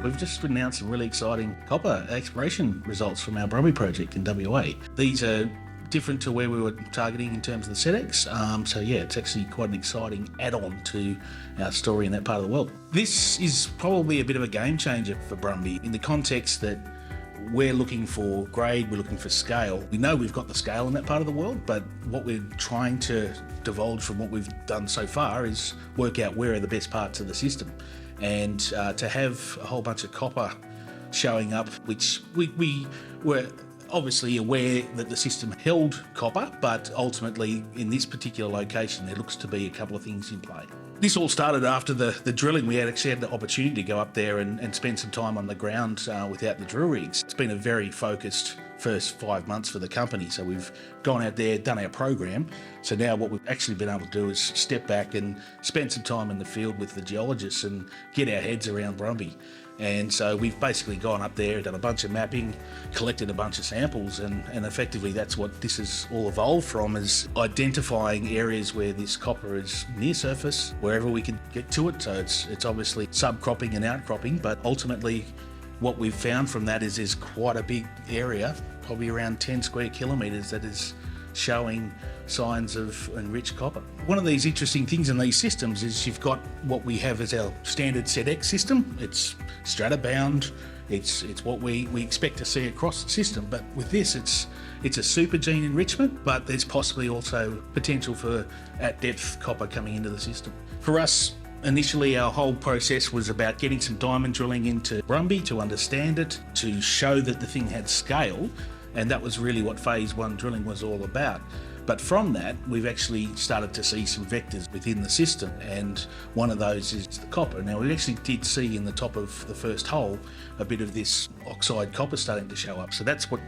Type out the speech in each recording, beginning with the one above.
We've just announced some really exciting copper exploration results from our Brumby Project in WA. These are different to where we were targeting in terms of the SEDEX. So yeah, it's actually quite an exciting add-on to our story in that part of the world. This is probably a bit of a game changer for Brumby in the context that we're looking for grade, we're looking for scale. We know we've got the scale in that part of the world, but what we're trying to divulge from what we've done so far is work out where are the best parts of the system. And to have a whole bunch of copper showing up, which we were obviously aware that the system held copper, but ultimately in this particular location there looks to be a couple of things in play. This all started after the drilling. We actually had the opportunity to go up there and spend some time on the ground without the drill rigs. It's been a very focused first 5 months for the company. So we've gone out there, done our program. So now what we've actually been able to do is step back and spend some time in the field with the geologists and get our heads around Brumby. And so we've basically gone up there, done a bunch of mapping, collected a bunch of samples, and effectively that's what this has all evolved from, is identifying areas where this copper is near surface, wherever we can get to it. So it's obviously subcropping and outcropping, but ultimately what we've found from that is there's quite a big area, probably around 10 square kilometres, that is showing signs of enriched copper. One of these interesting things in these systems is you've got what we have as our standard SEDEX system. It's strata bound, it's what we expect to see across the system, but with this it's a supergene enrichment, but there's possibly also potential for at depth copper coming into the system. For us, initially our whole process was about getting some diamond drilling into Brumby to understand it, to show that the thing had scale, and that was really what phase 1 drilling was all about. But from that, we've actually started to see some vectors within the system, and one of those is the copper. Now, we actually did see in the top of the first hole a bit of this oxide copper starting to show up. So that's what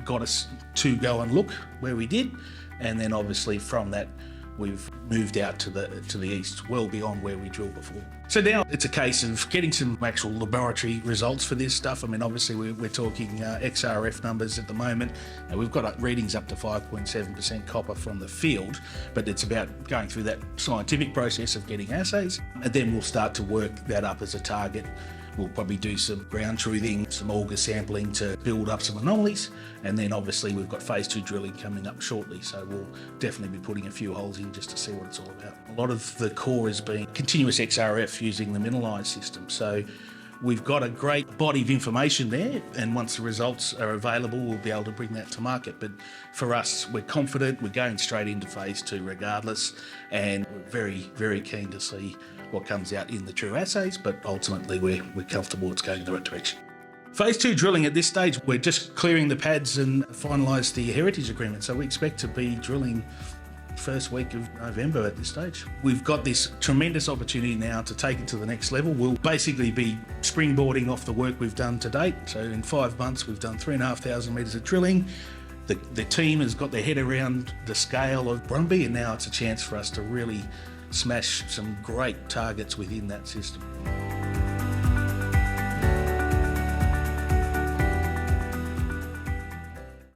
got us to go and look where we did, and then obviously from that we've moved out to the east, well beyond where we drilled before. So now it's a case of getting some actual laboratory results for this stuff. I mean, obviously we're talking XRF numbers at the moment. We've got readings up to 5.7% copper from the field, but it's about going through that scientific process of getting assays, and then we'll start to work that up as a target. We'll probably do some ground truthing, some auger sampling to build up some anomalies, and then obviously we've got phase 2 drilling coming up shortly, so we'll definitely be putting a few holes in just to see what it's all about. A lot of the core has been continuous XRF using the mineralised system, so we've got a great body of information there, and once the results are available we'll be able to bring that to market. But for us, we're confident, we're going straight into phase 2 regardless, and we're very, very keen to see what comes out in the true assays, but ultimately we're comfortable it's going in the right direction. Phase 2 drilling at this stage, we're just clearing the pads and finalise the heritage agreement, so we expect to be drilling first week of November at this stage. We've got this tremendous opportunity now to take it to the next level. We'll basically be springboarding off the work we've done to date. So in 5 months we've done 3,500 metres of drilling. The team has got their head around the scale of Brumby, and now it's a chance for us to really smash some great targets within that system.